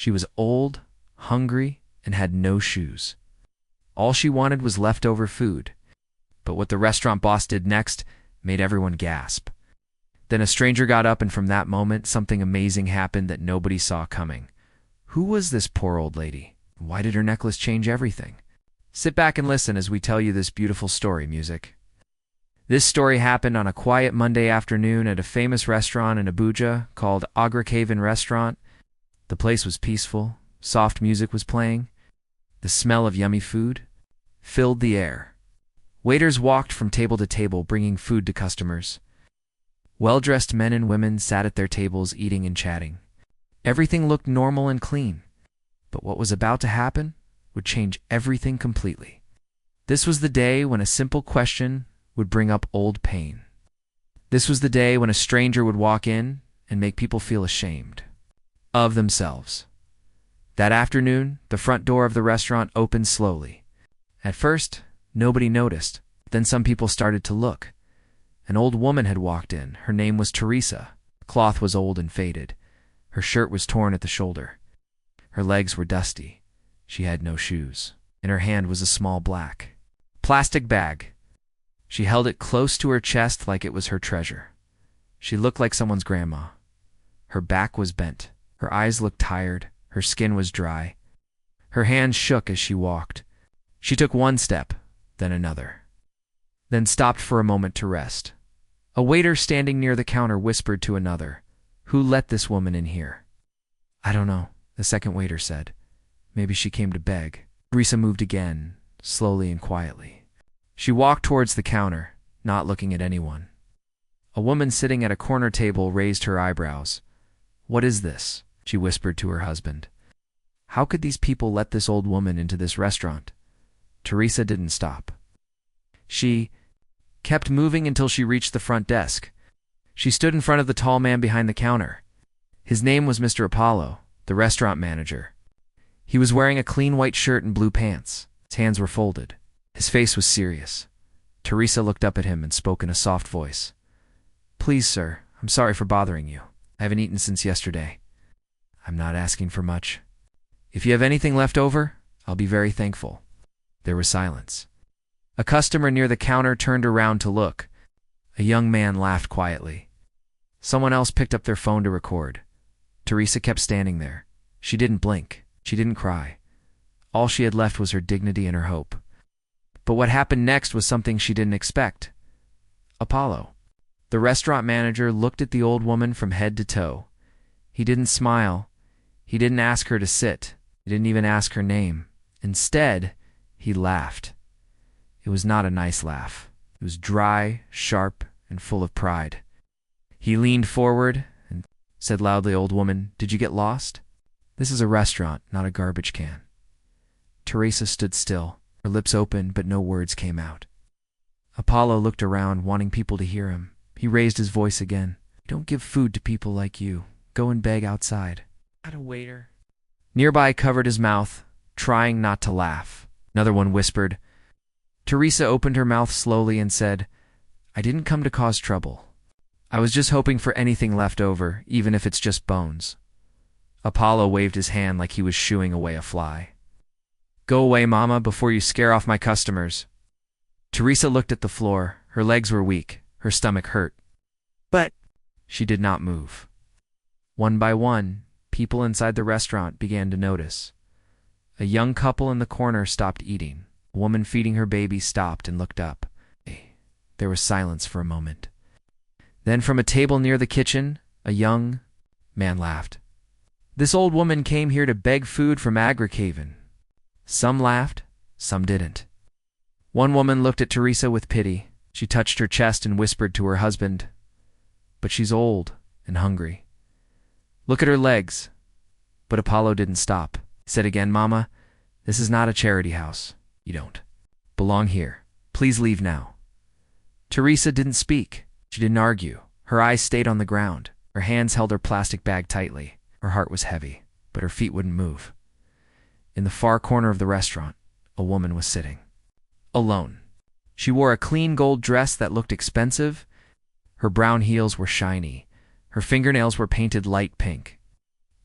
She was old, hungry, and had no shoes. All she wanted was leftover food. But what the restaurant boss did next made everyone gasp. Then a stranger got up, and from that moment, something amazing happened that nobody saw coming. Who was this poor old lady? Why did her necklace change everything? Sit back and listen as we tell you this beautiful story, music. This story happened on a quiet Monday afternoon at a famous restaurant in Abuja called Agrakaven Restaurant. The place was peaceful, soft music was playing. The smell of yummy food filled the air. Waiters walked from table to table bringing food to customers. Well-dressed men and women sat at their tables eating and chatting. Everything looked normal and clean. But what was about to happen would change everything completely. This was the day when a simple question would bring up old pain. This was the day when a stranger would walk in and make people feel ashamed of themselves. That afternoon, the front door of the restaurant opened slowly. At first, nobody noticed. Then some people started to look. An old woman had walked in. Her name was Teresa. The cloth was old and faded. Her shirt was torn at the shoulder. Her legs were dusty. She had no shoes. In her hand was a small black plastic bag. She held it close to her chest like it was her treasure. She looked like someone's grandma. Her back was bent. Her eyes looked tired. Her skin was dry. Her hands shook as she walked. She took one step, then another, then stopped for a moment to rest. A waiter standing near the counter whispered to another, "Who let this woman in here?" "I don't know," the second waiter said. "Maybe she came to beg." Teresa moved again, slowly and quietly. She walked towards the counter, not looking at anyone. A woman sitting at a corner table raised her eyebrows. "What is this?" she whispered to her husband. "How could these people let this old woman into this restaurant?" Teresa didn't stop. She kept moving until she reached the front desk. She stood in front of the tall man behind the counter. His name was Mr. Apollo, the restaurant manager. He was wearing a clean white shirt and blue pants. His hands were folded. His face was serious. Teresa looked up at him and spoke in a soft voice. "Please, sir, I'm sorry for bothering you. I haven't eaten since yesterday. I'm not asking for much. If you have anything left over, I'll be very thankful." There was silence. A customer near the counter turned around to look. A young man laughed quietly. Someone else picked up their phone to record. Teresa kept standing there. She didn't blink. She didn't cry. All she had left was her dignity and her hope. But what happened next was something she didn't expect. Apollo, the restaurant manager, looked at the old woman from head to toe. He didn't smile. He didn't ask her to sit. He didn't even ask her name. Instead, he laughed. It was not a nice laugh. It was dry, sharp, and full of pride. He leaned forward and said loudly, "Old woman, did you get lost? This is a restaurant, not a garbage can." Teresa stood still, her lips open, but no words came out. Apollo looked around, wanting people to hear him. He raised his voice again. "Don't give food to people like you. Go and beg outside." "Not a waiter." Nearby covered his mouth, trying not to laugh. Another one whispered. Teresa opened her mouth slowly and said, "I didn't come to cause trouble. I was just hoping for anything left over, even if it's just bones." Apollo waved his hand like he was shooing away a fly. "Go away, Mama, before you scare off my customers." Teresa looked at the floor. Her legs were weak. Her stomach hurt. But she did not move. One by one, people inside the restaurant began to notice. A young couple in the corner stopped eating. A woman feeding her baby stopped and looked up. There was silence for a moment. Then from a table near the kitchen, a young man laughed. "This old woman came here to beg food from Agrakaven." Some laughed, some didn't. One woman looked at Teresa with pity. She touched her chest and whispered to her husband, "But she's old and hungry. Look at her legs." But Apollo didn't stop. He said again, "Mama, this is not a charity house. You don't belong here. Please leave now." Teresa didn't speak. She didn't argue. Her eyes stayed on the ground. Her hands held her plastic bag tightly. Her heart was heavy, but her feet wouldn't move. In the far corner of the restaurant, a woman was sitting. Alone. She wore a clean gold dress that looked expensive. Her brown heels were shiny. Her fingernails were painted light pink.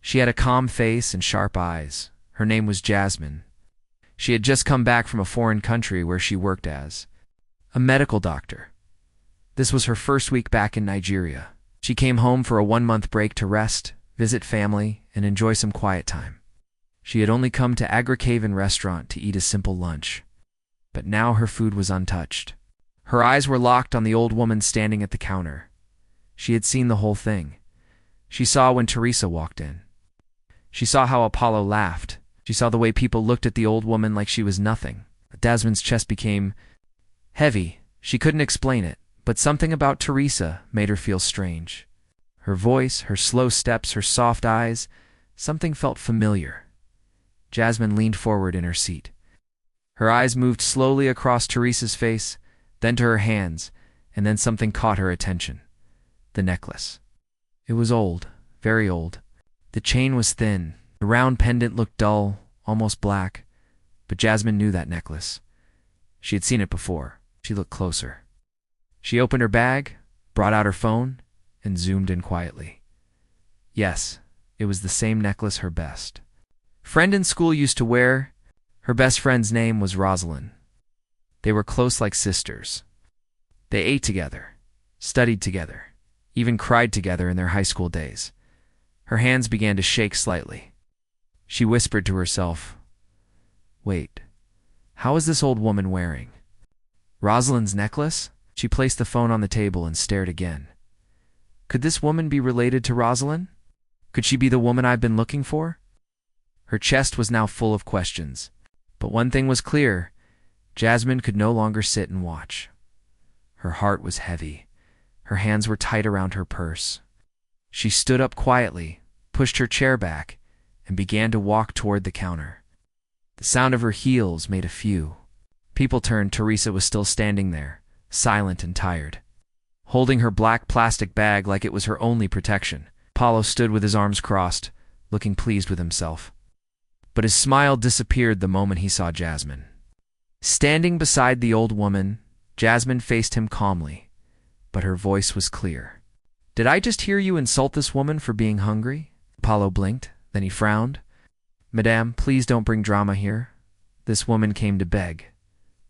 She had a calm face and sharp eyes. Her name was Jasmine. She had just come back from a foreign country where she worked as a medical doctor. This was her first week back in Nigeria. She came home for a 1-month break to rest, visit family, and enjoy some quiet time. She had only come to Agricaven restaurant to eat a simple lunch. But now her food was untouched. Her eyes were locked on the old woman standing at the counter. She had seen the whole thing. She saw when Teresa walked in. She saw how Apollo laughed. She saw the way people looked at the old woman like she was nothing. Jasmine's chest became heavy. She couldn't explain it, but something about Teresa made her feel strange. Her voice, her slow steps, her soft eyes, something felt familiar. Jasmine leaned forward in her seat. Her eyes moved slowly across Teresa's face, then to her hands, and then something caught her attention. The necklace. It was old, very old. The chain was thin. The round pendant looked dull, almost black. But Jasmine knew that necklace. She had seen it before. She looked closer. She opened her bag, brought out her phone, and zoomed in quietly. Yes, it was the same necklace her best friend in school used to wear. Her best friend's name was Rosalind. They were close like sisters. They ate together, studied together, even cried together in their high school days. Her hands began to shake slightly. She whispered to herself, "Wait, how is this old woman wearing Rosalind's necklace?" She placed the phone on the table and stared again. Could this woman be related to Rosalind? Could she be the woman I've been looking for? Her chest was now full of questions. But one thing was clear. Jasmine could no longer sit and watch. Her heart was heavy. Her hands were tight around her purse. She stood up quietly, pushed her chair back, and began to walk toward the counter. The sound of her heels made a few. People turned. Teresa was still standing there, silent and tired, holding her black plastic bag like it was her only protection. Apollo stood with his arms crossed, looking pleased with himself. But his smile disappeared the moment he saw Jasmine. Standing beside the old woman, Jasmine faced him calmly, but her voice was clear. "Did I just hear you insult this woman for being hungry?" Apollo blinked, then he frowned. "Madame, please don't bring drama here. This woman came to beg.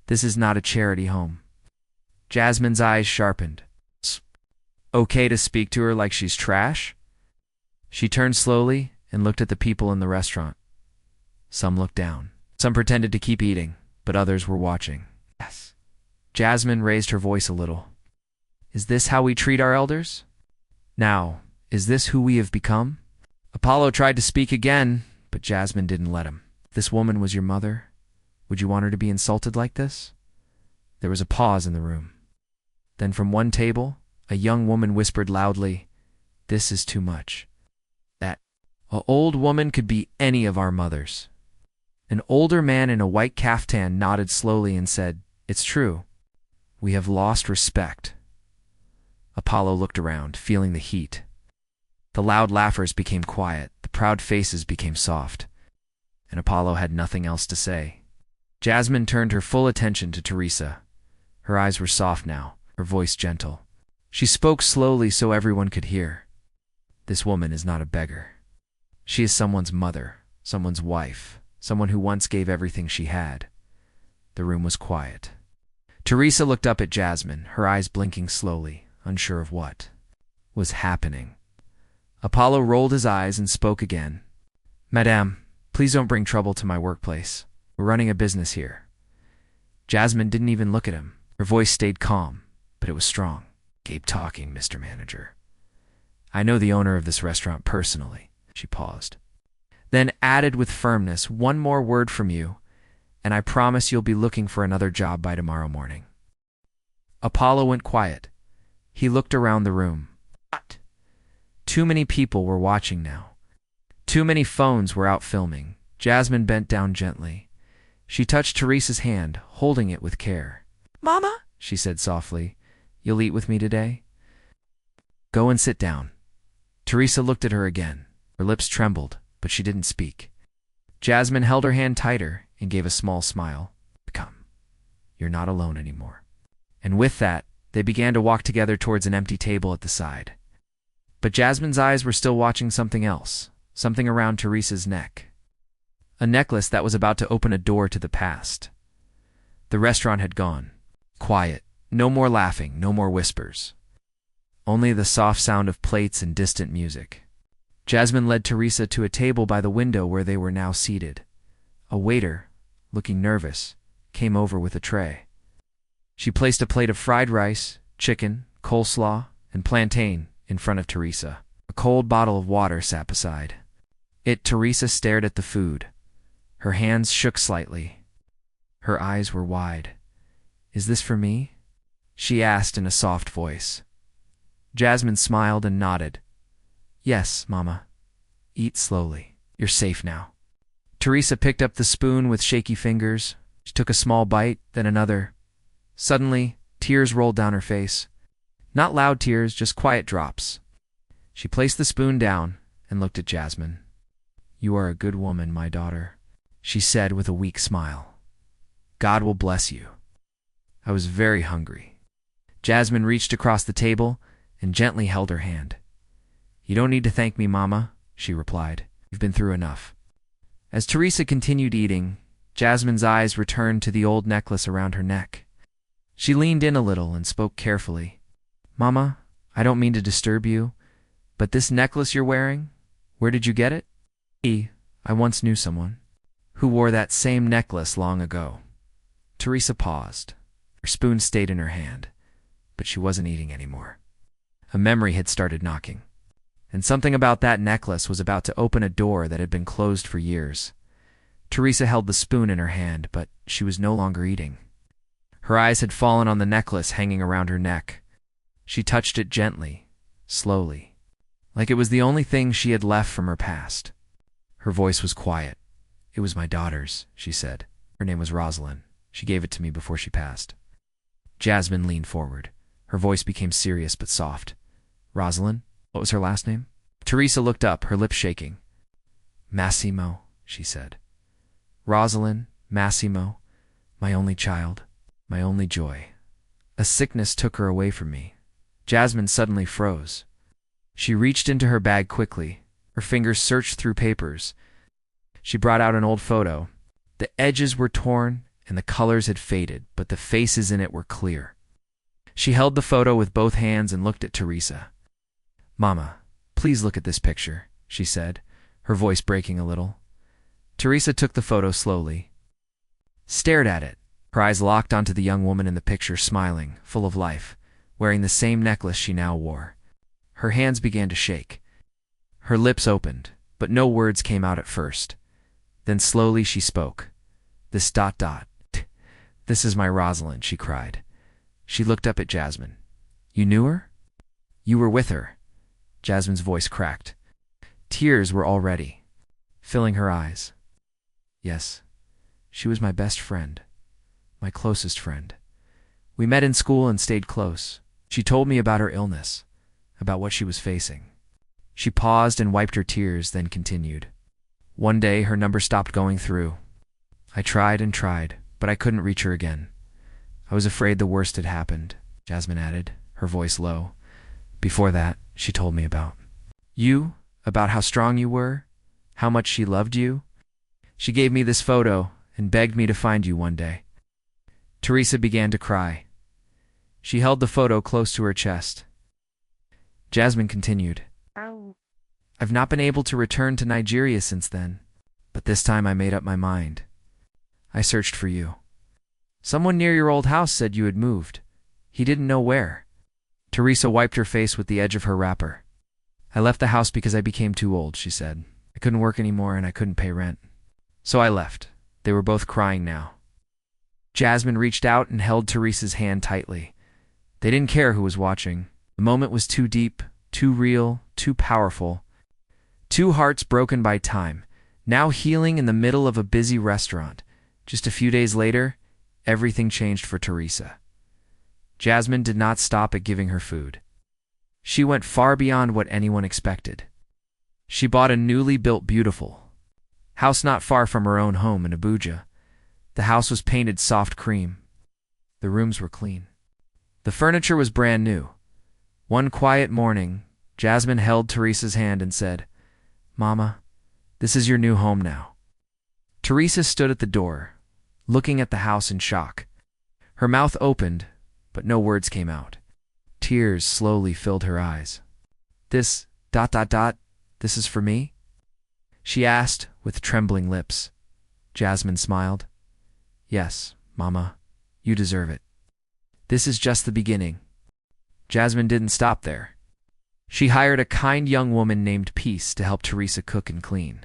This is not a charity home." Jasmine's eyes sharpened. "Okay to speak to her like she's trash?" She turned slowly and looked at the people in the restaurant. Some looked down. Some pretended to keep eating, but others were watching. "Yes." Jasmine raised her voice a little. "Is this how we treat our elders? Now, is this who we have become?" Apollo tried to speak again, but Jasmine didn't let him. "If this woman was your mother, would you want her to be insulted like this?" There was a pause in the room. Then from one table, a young woman whispered loudly, "This is too much. That an old woman could be any of our mothers." An older man in a white caftan nodded slowly and said, "It's true. We have lost respect." Apollo looked around, feeling the heat. The loud laughers became quiet, the proud faces became soft, and Apollo had nothing else to say. Jasmine turned her full attention to Teresa. Her eyes were soft now, her voice gentle. She spoke slowly so everyone could hear. "This woman is not a beggar. She is someone's mother, someone's wife, someone who once gave everything she had." The room was quiet. Teresa looked up at Jasmine, her eyes blinking slowly, unsure of what was happening. Apollo rolled his eyes and spoke again. "Madame, please don't bring trouble to my workplace. We're running a business here." Jasmine didn't even look at him. Her voice stayed calm, but it was strong. "Keep talking, Mr. Manager. I know the owner of this restaurant personally." She paused, then added with firmness, "One more word from you, and I promise you'll be looking for another job by tomorrow morning." Apollo went quiet. He looked around the room. What? Too many people were watching now. Too many phones were out filming. Jasmine bent down gently. She touched Teresa's hand, holding it with care. "Mama," she said softly, "you'll eat with me today? Go and sit down." Teresa looked at her again. Her lips trembled, but she didn't speak. Jasmine held her hand tighter and gave a small smile. "Come, you're not alone anymore." And with that, they began to walk together towards an empty table at the side. But Jasmine's eyes were still watching something else, something around Teresa's neck. A necklace that was about to open a door to the past. The restaurant had gone. Quiet. No more laughing, no more whispers. Only the soft sound of plates and distant music. Jasmine led Teresa to a table by the window where they were now seated. A waiter, looking nervous, came over with a tray. She placed a plate of fried rice, chicken, coleslaw, and plantain in front of Teresa. A cold bottle of water sat beside it. Teresa stared at the food. Her hands shook slightly. Her eyes were wide. "Is this for me?" she asked in a soft voice. Jasmine smiled and nodded. "Yes, Mama. Eat slowly. You're safe now." Teresa picked up the spoon with shaky fingers. She took a small bite, then another. Suddenly, tears rolled down her face. Not loud tears, just quiet drops. She placed the spoon down and looked at Jasmine. "You are a good woman, my daughter," she said with a weak smile. "God will bless you." I was very hungry. Jasmine reached across the table and gently held her hand. "You don't need to thank me, Mama," she replied. "You've been through enough." As Teresa continued eating, Jasmine's eyes returned to the old necklace around her neck. She leaned in a little and spoke carefully. "Mama, I don't mean to disturb you, but this necklace you're wearing, where did you get it?" I once knew someone who wore that same necklace long ago." Teresa paused. Her spoon stayed in her hand, but she wasn't eating anymore. A memory had started knocking, and something about that necklace was about to open a door that had been closed for years. Teresa held the spoon in her hand, but she was no longer eating. Her eyes had fallen on the necklace hanging around her neck. She touched it gently, slowly, like it was the only thing she had left from her past. Her voice was quiet. "It was my daughter's," she said. "Her name was Rosalind. She gave it to me before she passed." Jasmine leaned forward. Her voice became serious but soft. "Rosalind? What was her last name?" Teresa looked up, her lips shaking. "Massimo," she said. "Rosalind, Massimo, my only child, my only joy." A sickness took her away from me. Jasmine suddenly froze. She reached into her bag quickly. Her fingers searched through papers. She brought out an old photo. The edges were torn and the colors had faded, but the faces in it were clear. She held the photo with both hands and looked at Teresa. "Mama, please look at this picture," she said, her voice breaking a little. Teresa took the photo slowly, stared at it, her eyes locked onto the young woman in the picture, smiling, full of life, wearing the same necklace she now wore. Her hands began to shake. Her lips opened, but no words came out at first. Then slowly she spoke. "This ... This is my Rosalind," she cried. She looked up at Jasmine. "You knew her? You were with her?" Jasmine's voice cracked. Tears were already filling her eyes. "Yes, she was my best friend, my closest friend. We met in school and stayed close. She told me about her illness, about what she was facing." She paused and wiped her tears, then continued. "One day her number stopped going through. I tried and tried, but I couldn't reach her again. I was afraid the worst had happened," Jasmine added, her voice low. "Before that, she told me about you, about how strong you were, how much she loved you. She gave me this photo and begged me to find you one day." Teresa began to cry. She held the photo close to her chest. Jasmine continued. "I've not been able to return to Nigeria since then, but this time I made up my mind. I searched for you. Someone near your old house said you had moved. He didn't know where." Teresa wiped her face with the edge of her wrapper. "I left the house because I became too old," she said. "I couldn't work anymore and I couldn't pay rent. So I left." They were both crying now. Jasmine reached out and held Teresa's hand tightly. They didn't care who was watching. The moment was too deep, too real, too powerful. Two hearts broken by time, now healing in the middle of a busy restaurant. Just a few days later, everything changed for Teresa. Jasmine did not stop at giving her food. She went far beyond what anyone expected. She bought a newly built beautiful house not far from her own home in Abuja. The house was painted soft cream. The rooms were clean. The furniture was brand new. One quiet morning, Jasmine held Teresa's hand and said, "Mama, This is your new home now." Teresa stood at the door, looking at the house in shock. Her mouth opened, but no words came out. Tears slowly filled her eyes. This, this is for me?" she asked with trembling lips. Jasmine smiled. "Yes, Mama, you deserve it. This is just the beginning." Jasmine didn't stop there. She hired a kind young woman named Peace to help Teresa cook and clean.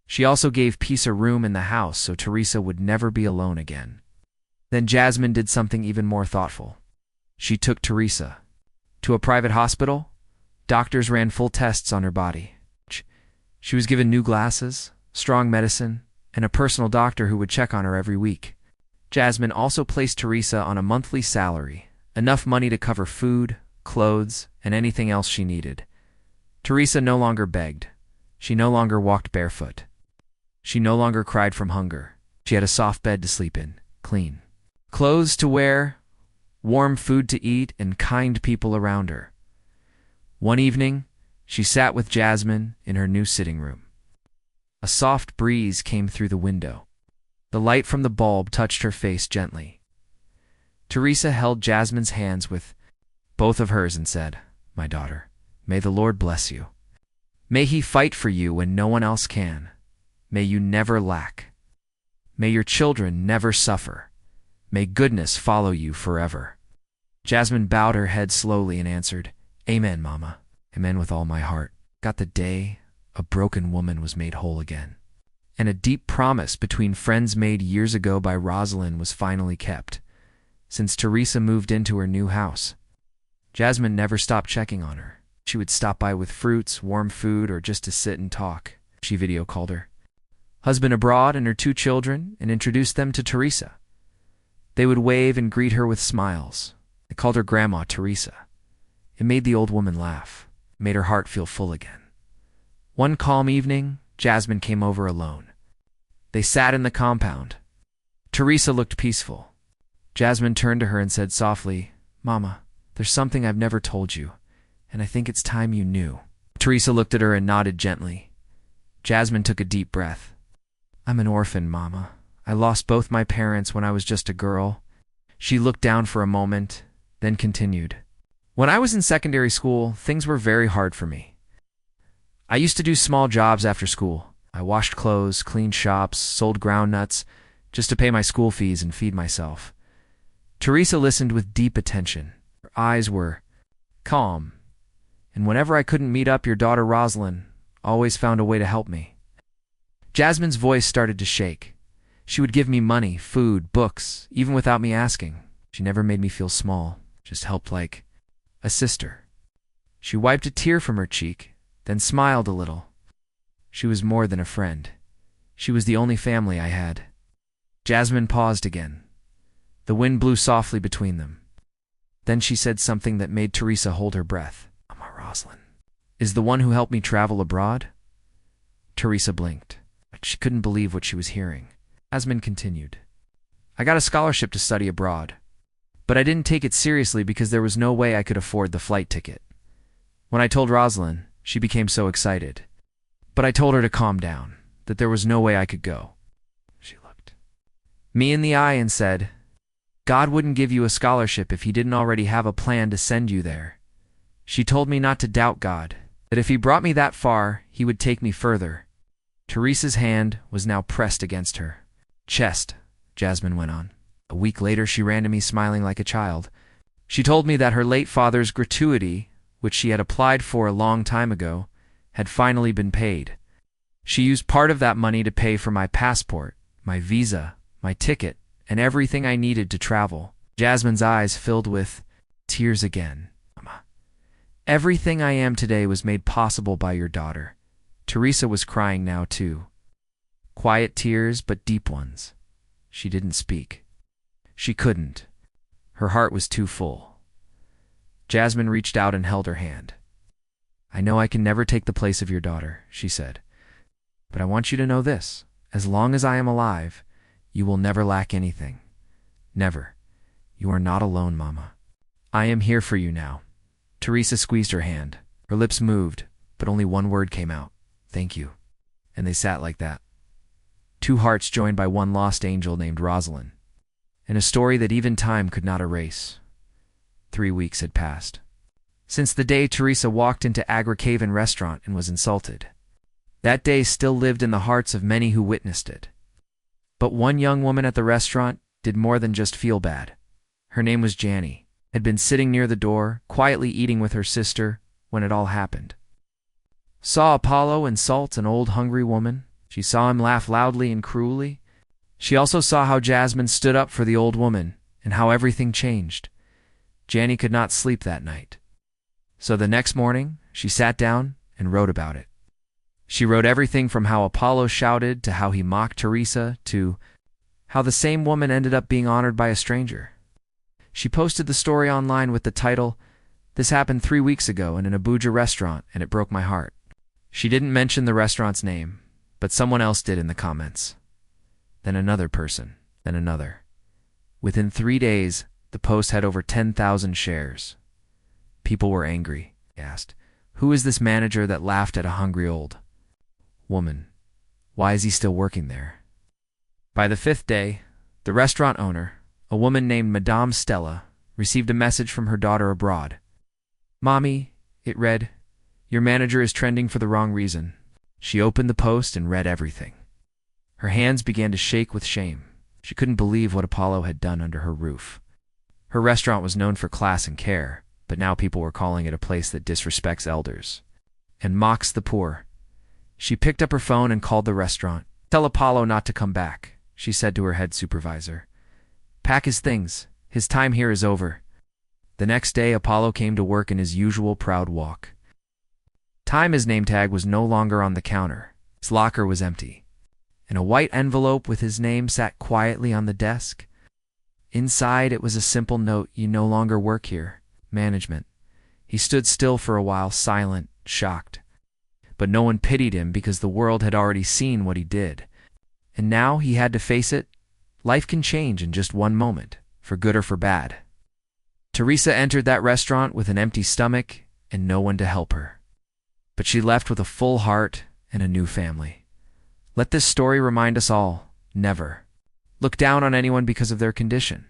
She also gave Peace a room in the house so Teresa would never be alone again. Then Jasmine did something even more thoughtful. She took Teresa to a private hospital. Doctors ran full tests on her body. She was given new glasses, strong medicine, and a personal doctor who would check on her every week. Jasmine also placed Teresa on a monthly salary, enough money to cover food, clothes, and anything else she needed. Teresa no longer begged. She no longer walked barefoot. She no longer cried from hunger. She had a soft bed to sleep in, clean clothes to wear, warm food to eat, and kind people around her. One evening, she sat with Jasmine in her new sitting room. A soft breeze came through the window. The light from the bulb touched her face gently. Teresa held Jasmine's hands with both of hers and said, "My daughter, may the Lord bless you. May He fight for you when no one else can. May you never lack. May your children never suffer. May goodness follow you forever." Jasmine bowed her head slowly and answered, "Amen, Mama. Amen with all my heart." Got the day a broken woman was made whole again. And a deep promise between friends made years ago by Rosalind was finally kept. Since Teresa moved into her new house, Jasmine never stopped checking on her. She would stop by with fruits, warm food, or just to sit and talk. She video called her husband abroad and her 2 children and introduced them to Teresa. They would wave and greet her with smiles. They called her Grandma Teresa. It made the old woman laugh. It made her heart feel full again. One calm evening, Jasmine came over alone. They sat in the compound. Teresa looked peaceful. Jasmine turned to her and said softly, "Mama, there's something I've never told you, and I think it's time you knew." Teresa looked at her and nodded gently. Jasmine took a deep breath. "I'm an orphan, Mama. I lost both my parents when I was just a girl." She looked down for a moment, then continued. "When I was in secondary school, things were very hard for me. I used to do small jobs after school. I washed clothes, cleaned shops, sold ground nuts, just to pay my school fees and feed myself." Teresa listened with deep attention. Her eyes were calm. "And whenever I couldn't meet up, your daughter Rosalind always found a way to help me." Jasmine's voice started to shake. She would give me money, food, books, even without me asking. She never made me feel small, just helped like a sister. She wiped a tear from her cheek, then smiled a little. She was more than a friend. She was the only family I had. Jasmine paused again. The wind blew softly between them. Then she said something that made Teresa hold her breath. "Mama Rosalind is the one who helped me travel abroad?" Teresa blinked, but she couldn't believe what she was hearing. Jasmine continued, "I got a scholarship to study abroad, but I didn't take it seriously because there was no way I could afford the flight ticket. When I told Rosalind, she became so excited. But I told her to calm down, that there was no way I could go. She looked me in the eye and said, 'God wouldn't give you a scholarship if He didn't already have a plan to send you there.' She told me not to doubt God, that if He brought me that far, He would take me further." Teresa's hand was now pressed against her chest. Jasmine went on. "A week later, she ran to me smiling like a child. She told me that her late father's gratuity, which she had applied for a long time ago, had finally been paid. She used part of that money to pay for my passport, my visa, my ticket, and everything I needed to travel." Jasmine's eyes filled with tears again. "Mama, everything I am today was made possible by your daughter." Teresa was crying now too. Quiet tears, but deep ones. She didn't speak. She couldn't. Her heart was too full. Jasmine reached out and held her hand. "I know I can never take the place of your daughter," she said. "But I want you to know this. As long as I am alive, you will never lack anything. Never. You are not alone, Mama. I am here for you now." Teresa squeezed her hand. Her lips moved, but only one word came out. "Thank you." And they sat like that. Two hearts joined by one lost angel named Rosalind. In a story that even time could not erase. 3 weeks had passed since the day Teresa walked into Agricaven restaurant and was insulted. That day still lived in the hearts of many who witnessed it. But one young woman at the restaurant did more than just feel bad. Her name was Janny, had been sitting near the door, quietly eating with her sister when it all happened. Saw Apollo insult an old hungry woman. She saw him laugh loudly and cruelly. She also saw how Jasmine stood up for the old woman and how everything changed. Janny could not sleep that night. So the next morning, she sat down and wrote about it. She wrote everything from how Apollo shouted to how he mocked Teresa to how the same woman ended up being honored by a stranger. She posted the story online with the title, "This happened 3 weeks ago in an Abuja restaurant and it broke my heart." She didn't mention the restaurant's name, but someone else did in the comments. Then another person, then another. Within 3 days, the post had over 10,000 shares. People were angry. They asked, "Who is this manager that laughed at a hungry old woman? Why is he still working there?" By the 5th day, the restaurant owner, a woman named Madame Stella, received a message from her daughter abroad. "Mommy," it read, "your manager is trending for the wrong reason." She opened the post and read everything. Her hands began to shake with shame. She couldn't believe what Apollo had done under her roof. Her restaurant was known for class and care, but now people were calling it a place that disrespects elders and mocks the poor. She picked up her phone and called the restaurant. "Tell Apollo not to come back," she said to her head supervisor. "Pack his things. His time here is over." The next day, Apollo came to work in his usual proud walk. His name tag was no longer on the counter. His locker was empty, and a white envelope with his name sat quietly on the desk. Inside, it was a simple note: "You no longer work here. Management." He stood still for a while, silent, shocked. But no one pitied him because the world had already seen what he did. And now he had to face it. Life can change in just one moment, for good or for bad. Teresa entered that restaurant with an empty stomach and no one to help her. But she left with a full heart and a new family. Let this story remind us all, never look down on anyone because of their condition.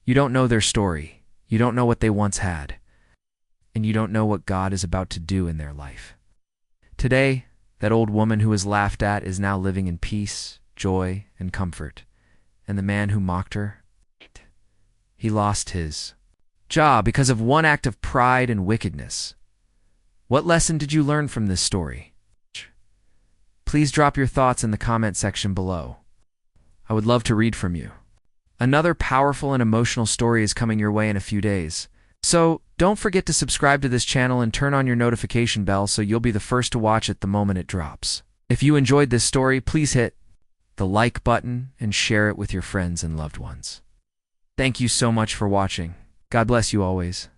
You don't know their story. You don't know what they once had. And you don't know what God is about to do in their life. Today, that old woman who was laughed at is now living in peace, joy, and comfort. And the man who mocked her, he lost his job because of one act of pride and wickedness. What lesson did you learn from this story? Please drop your thoughts in the comment section below. I would love to read from you. Another powerful and emotional story is coming your way in a few days. So don't forget to subscribe to this channel and turn on your notification bell so you'll be the first to watch it the moment it drops. If you enjoyed this story, please hit the like button and share it with your friends and loved ones. Thank you so much for watching. God bless you always.